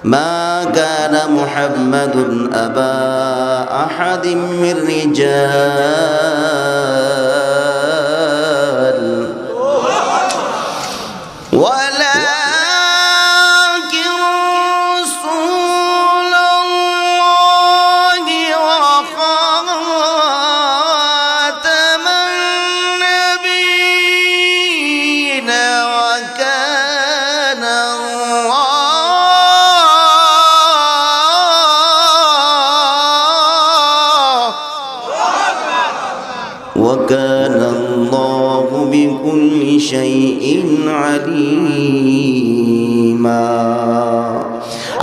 মা কানা মুহাম্মাদুন আবা আহাদিম মির রিজাল ওয়ালাকিন রাসূলুল্লাহি ওয়া খাতামান নাবিয়্যিন ওয়া কানা وكان الله بكل شيء عليما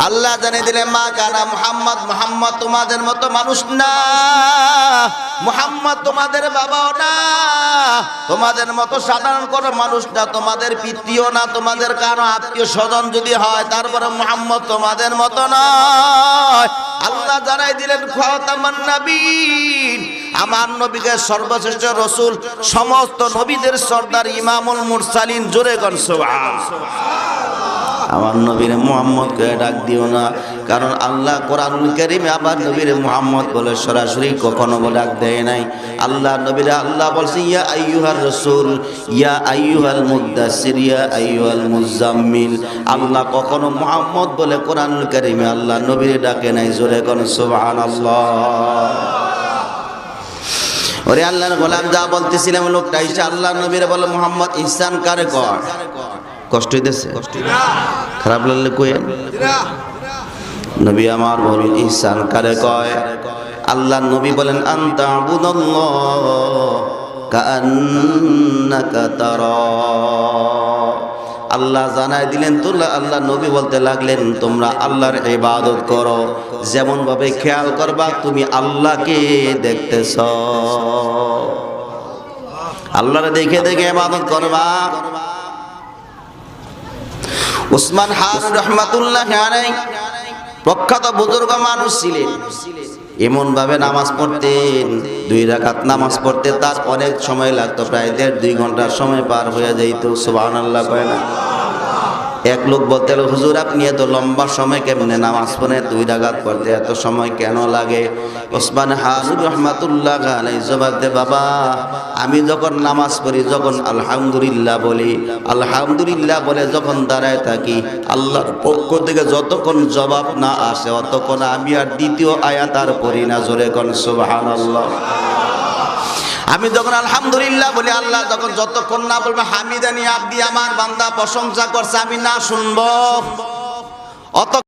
আল্লাহ জানিয়ে দিলেন মা কানা মুহাম্মদ তোমাদের মতো মানুষ না, মুহাম্মদ তোমাদের বাবাও না, তোমাদের মতো সাধারণ কোনো মানুষ না, তোমাদের পিতৃও না, তোমাদের কারো আত্মীয় স্বজন যদি হয় তারপরে মুহাম্মদ তোমাদের মতো নয়। আল্লাহ জানাই দিলেন খাতামান নবীন, আমার নবীকে সর্বশ্রেষ্ঠ রাসূল, সমস্ত নবীদের সর্দার, ইমামুল মুরসালিন। জোরে কোন সুবহানাল্লাহ। আমার নবীর মুহাম্মদকে ডাক দিও না, কারণ আল্লাহ কোরআনুল কারীমে আবার নবীর মুহাম্মদ বলে সরাসরি কখনো ডাক দেয় নাই। আল্লাহ নবীরে আল্লাহ বলছে ইয়া আইয়ুহার রাসূল, ইয়া আইয়ুহাল মুদ্দাসসির, ইয়া আইয়ুহাল মুজাম্মিল। আল্লাহ কখনো মুহাম্মদ বলে কোরআনুল কারীমে আল্লাহ নবীরে ডাকে নাই। জোরে কোন সুবহানাল্লাহ। ওরে আল্লাহর গোলাম, যা বলতেছিলাম লোকটা এসে আল্লাহ নবীরে বলে মুহাম্মদ ইহসান কারে কর। কষ্ট হইতেছে? খারাপ লাগলে কইেন। নবী আমার বলুন ইহসান কারে কয়? আল্লাহ নবী বলেন আনতা আবুদাল্লাহ কাআন্নাকা তারা। আল্লাহ জানাই দিলেন তোমরা, আল্লাহ নবী বলতে লাগলেন তোমরা আল্লাহর ইবাদত করো, যেমন ভাবে খেয়াল করবা তুমি আল্লাহকে দেখতেছ। আল্লাহরে দেখে দেখে ইবাদত করবা। উসমান হারুন রাহমাতুল্লাহি আলাইহি প্রখ্যাত বুজুর্গ মানুষ ছিলেন। এমন ভাবে নামাজ পড়তেন, 2 রাকাত নামাজ পড়তে তার অনেক সময় লাগতো, প্রায় 1.5-2 ঘন্টার সময় পার হয়ে যাইত। সুবহানাল্লাহ কয় না? এক লোক বলতে, হুজুর আপনি এত লম্বা সময় কেমনে নামাজ পড়েন, 2 রাকাত পড়তে এত সময় কেন লাগে? উসমান হারুন রাহমাতুল্লাহ আলাইহি জবাব দেয়, বাবা আমি যখন নামাজ পড়ি, যখন আলহামদুলিল্লাহ বলি, আলহামদুলিল্লাহ বলে যখন দাঁড়ায় থাকি, আল্লাহর পক্ষ থেকে যতক্ষণ জবাব না আসে অতক্ষণ আমি আর দ্বিতীয় আয়াত আর পড়ি না। জোরে কোন সুবহানাল্লাহ। আমি যখন আলহামদুলিল্লাহ বলি, আল্লাহ যখন যতক্ষণ না বলবে হামিদানি আব্দি, আমার বান্দা প্রশংসা করছে, আমি না শুনবো, অত